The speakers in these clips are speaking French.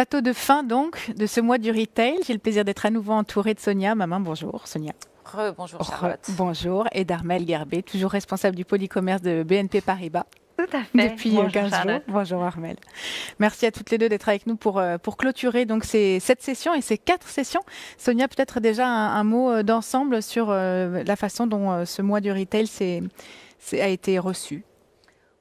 Plateau de fin donc de ce mois du retail. J'ai le plaisir d'être à nouveau entourée de Sonia. Maman, bonjour Sonia. Bonjour Charlotte. Bonjour. Et d'Armelle Gerbet, toujours responsable du pôle e-commerce de BNP Paribas. Tout à fait. Depuis Bonjour 15 Charlotte. jours. Bonjour Armelle. Merci à toutes les deux d'être avec nous pour clôturer donc cette session et ces 4 sessions. Sonia, peut-être déjà un mot d'ensemble sur la façon dont ce mois du retail a été reçu.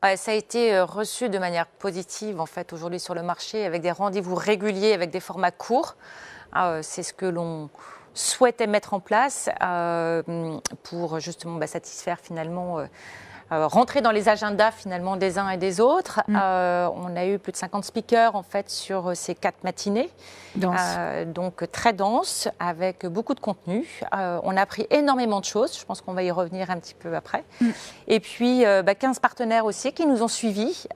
Ouais, ça a été reçu de manière positive en fait aujourd'hui sur le marché avec des rendez-vous réguliers, avec des formats courts. C'est ce que l'on souhaitait mettre en place pour justement satisfaire finalement, rentrer dans les agendas finalement des uns et des autres. On a eu plus de 50 speakers en fait sur ces 4 matinées. Donc très dense, avec beaucoup de contenu. On a appris énormément de choses, je pense qu'on va y revenir un petit peu après. Et puis 15 partenaires aussi qui nous ont suivis,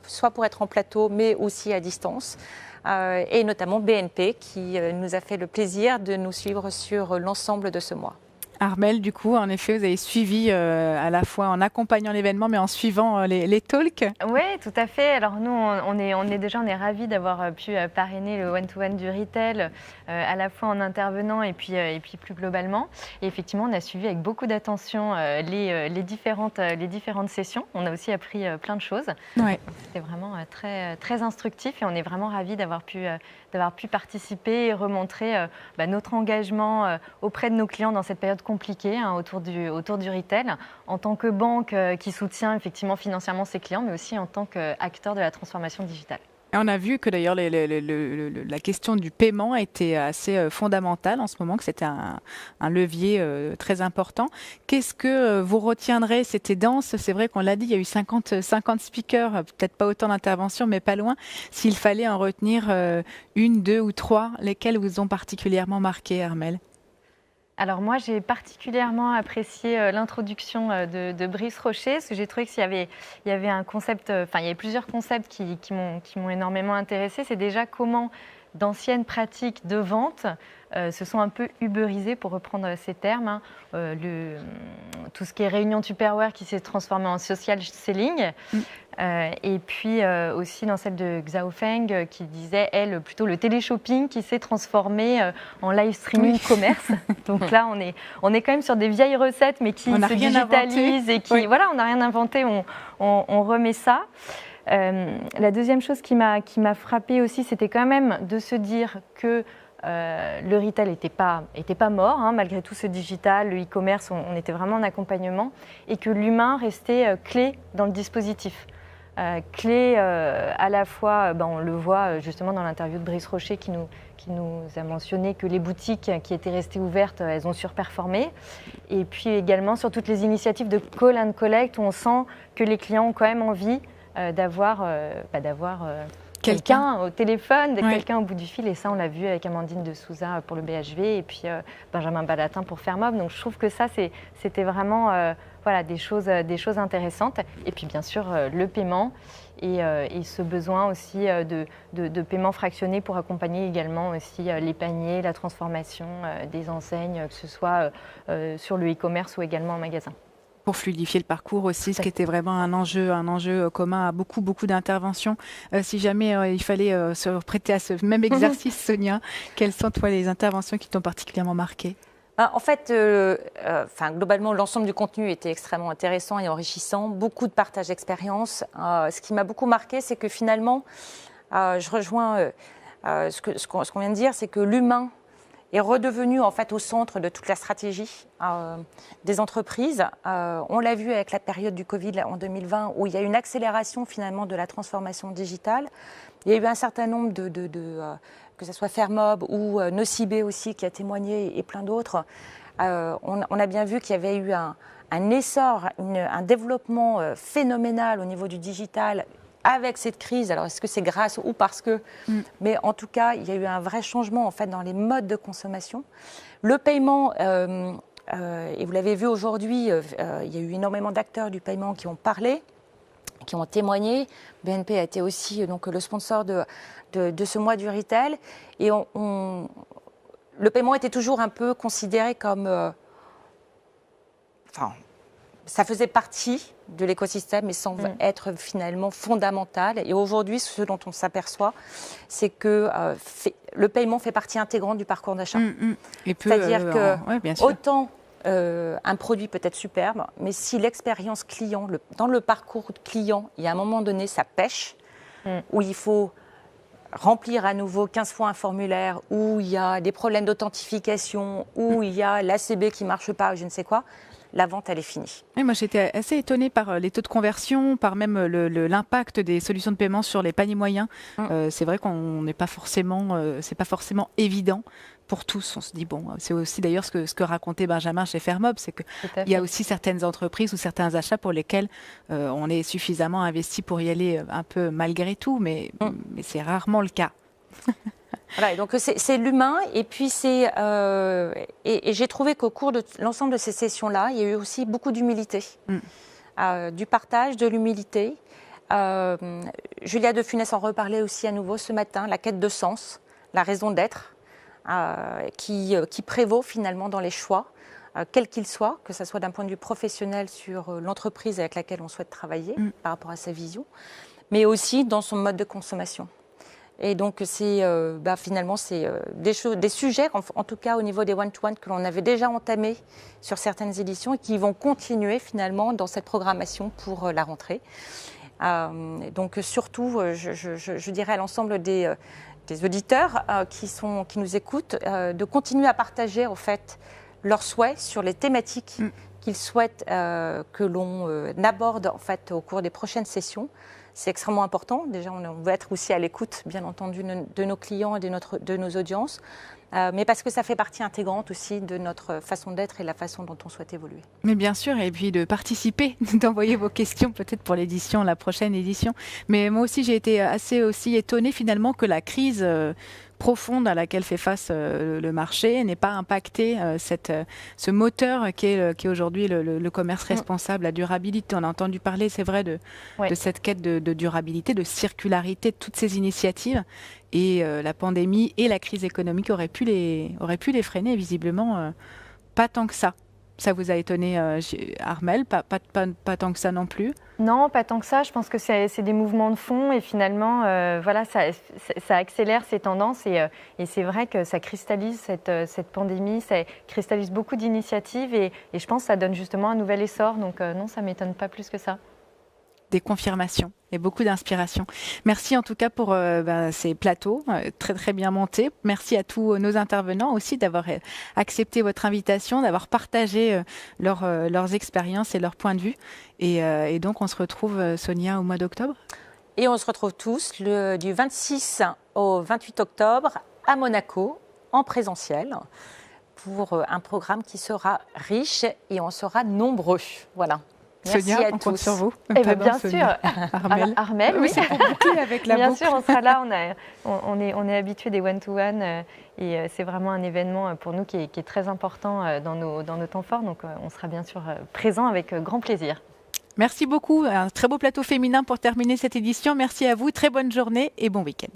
soit pour être en plateau, mais aussi à distance. Et notamment BNP qui nous a fait le plaisir de nous suivre sur l'ensemble de ce mois. Armelle, du coup, en effet, vous avez suivi à la fois en accompagnant l'événement, mais en suivant les talks. Oui, tout à fait. Alors nous, on est ravis d'avoir pu parrainer le one-to-one du retail, à la fois en intervenant et puis plus globalement. Et effectivement, on a suivi avec beaucoup d'attention les différentes sessions. On a aussi appris plein de choses. Ouais. C'était vraiment très instructif et on est vraiment ravis d'avoir pu participer et remontrer notre engagement auprès de nos clients dans cette période compliquée autour du retail, en tant que banque qui soutient effectivement financièrement ses clients, mais aussi en tant qu'acteur de la transformation digitale. Et on a vu que d'ailleurs la question du paiement était assez fondamentale en ce moment, que c'était un levier très important. Qu'est-ce que vous retiendrez? C'était dense, c'est vrai qu'on l'a dit, il y a eu 50 speakers, peut-être pas autant d'interventions, mais pas loin. S'il fallait en retenir une, 2 ou 3, lesquelles vous ont particulièrement marqué, Armelle? Alors moi, j'ai particulièrement apprécié l'introduction de Brice Rocher, parce que j'ai trouvé qu'il y avait un concept, il y avait plusieurs concepts qui m'ont énormément intéressée. C'est déjà comment d'anciennes pratiques de vente se sont un peu uberisées, pour reprendre ces termes. Tout ce qui est réunion Tupperware qui s'est transformé en social selling. Et puis aussi dans celle de Xiao Feng qui disait, elle, plutôt le téléshopping qui s'est transformé en live streaming commerce. Donc là, on est quand même sur des vieilles recettes, mais qui se digitalisent et qui, voilà, on n'a rien inventé, on remet ça. La deuxième chose qui m'a frappée aussi, c'était quand même de se dire que le retail n'était pas mort, malgré tout ce digital, le e-commerce, on était vraiment en accompagnement, et que l'humain restait clé dans le dispositif. Clé à la fois, on le voit justement dans l'interview de Brice Rocher qui nous a mentionné que les boutiques qui étaient restées ouvertes, elles ont surperformé. Et puis également sur toutes les initiatives de call and collect où on sent que les clients ont quand même envie d'avoir quelqu'un au téléphone, quelqu'un au bout du fil. Et ça, on l'a vu avec Amandine de Souza pour le BHV et puis Benjamin Balatin pour Fermob. Donc je trouve que ça, c'était vraiment des choses intéressantes. Et puis bien sûr, le paiement et ce besoin aussi de paiement fractionné pour accompagner également aussi les paniers, la transformation des enseignes, que ce soit sur le e-commerce ou également en magasin. Pour fluidifier le parcours aussi, ce qui était vraiment un enjeu commun à beaucoup d'interventions. Si jamais il fallait se prêter à ce même exercice, Sonia, quelles sont toi les interventions qui t'ont particulièrement marqué? En fait, globalement, l'ensemble du contenu était extrêmement intéressant et enrichissant. Beaucoup de partage d'expériences. Ce qui m'a beaucoup marqué, c'est que finalement, je rejoins ce qu'on vient de dire, c'est que l'humain est redevenu en fait au centre de toute la stratégie des entreprises. On l'a vu avec la période du Covid en 2020 où il y a eu une accélération finalement de la transformation digitale. Il y a eu un certain nombre que ce soit Fermob ou Nocibé aussi qui a témoigné et plein d'autres. On a bien vu qu'il y avait eu un essor, un développement phénoménal au niveau du digital avec cette crise. Alors, est-ce que c'est grâce ou parce que... Mais en tout cas, il y a eu un vrai changement en fait, dans les modes de consommation. Le paiement, et vous l'avez vu aujourd'hui, il y a eu énormément d'acteurs du paiement qui ont parlé, qui ont témoigné. BNP a été aussi donc, le sponsor de ce mois du retail. Et le paiement était toujours un peu considéré comme... ça faisait partie de l'écosystème et semble être finalement fondamental. Et aujourd'hui, ce dont on s'aperçoit, c'est que le paiement fait partie intégrante du parcours d'achat. C'est-à-dire que autant un produit peut être superbe, mais si l'expérience client, dans le parcours client, il y a un moment donné, ça pêche, où il faut remplir à nouveau 15 fois un formulaire, où il y a des problèmes d'authentification, où il y a l'ACB qui ne marche pas, ou je ne sais quoi, la vente, elle est finie. Et moi, j'étais assez étonnée par les taux de conversion, par même l'impact des solutions de paiement sur les paniers moyens. C'est vrai qu'on n'est pas forcément, c'est pas forcément évident pour tous. On se dit, bon, c'est aussi d'ailleurs ce que racontait Benjamin chez Fairmob, c'est qu'il y a aussi certaines entreprises ou certains achats pour lesquels on est suffisamment investi pour y aller un peu malgré tout, mais c'est rarement le cas. Voilà, et donc c'est l'humain, et puis et j'ai trouvé qu'au cours de l'ensemble de ces sessions-là, il y a eu aussi beaucoup d'humilité, du partage, de l'humilité. Julia de Funès en reparlait aussi à nouveau ce matin, la quête de sens, la raison d'être, qui prévaut finalement dans les choix, quels qu'ils soient, que ce soit d'un point de vue professionnel sur l'entreprise avec laquelle on souhaite travailler par rapport à sa vision, mais aussi dans son mode de consommation. Et donc, finalement, c'est des sujets, en tout cas au niveau des one-to-one, que l'on avait déjà entamés sur certaines éditions et qui vont continuer finalement dans cette programmation pour la rentrée. Donc, surtout, je dirais à l'ensemble des auditeurs qui nous écoutent, de continuer à partager en fait leurs souhaits sur les thématiques qu'ils souhaitent que l'on aborde en fait au cours des prochaines sessions. C'est extrêmement important. Déjà, on veut être aussi à l'écoute, bien entendu, de nos clients et de nos audiences, mais parce que ça fait partie intégrante aussi de notre façon d'être et la façon dont on souhaite évoluer. Mais bien sûr, et puis de participer, d'envoyer vos questions peut-être pour la prochaine édition. Mais moi aussi, j'ai été assez aussi étonnée finalement que la crise profonde à laquelle fait face le marché n'ait pas impacté ce moteur qui est aujourd'hui le commerce responsable, la durabilité. On a entendu parler, c'est vrai, de cette quête de durabilité, de circularité, de toutes ces initiatives. Et la pandémie et la crise économique auraient pu les freiner, visiblement pas tant que ça. Ça vous a étonné, Armelle, pas tant que ça non plus? Non, pas tant que ça. Je pense que c'est des mouvements de fond et finalement, ça accélère ces tendances et c'est vrai que ça cristallise cette pandémie, ça cristallise beaucoup d'initiatives et je pense que ça donne justement un nouvel essor. Donc non, ça ne m'étonne pas plus que ça. Des confirmations et beaucoup d'inspiration. Merci en tout cas pour ces plateaux très très bien montés. Merci à tous nos intervenants aussi d'avoir accepté votre invitation, d'avoir partagé leurs expériences et leurs points de vue. Et donc on se retrouve, Sonia, au mois d'octobre. Et on se retrouve tous du 26 au 28 octobre à Monaco en présentiel pour un programme qui sera riche et on sera nombreux. Voilà. Merci Sonia, à on tous. compte sur vous. Bien sûr. Armelle. Armelle, oui. C'est pour boucler avec la bien boucle. sûr, on sera là. On est habitué des one-to-one et c'est vraiment un événement pour nous qui est très important dans nos temps forts. Donc, on sera bien sûr présent avec grand plaisir. Merci beaucoup. Un très beau plateau féminin pour terminer cette édition. Merci à vous. Très bonne journée et bon week-end.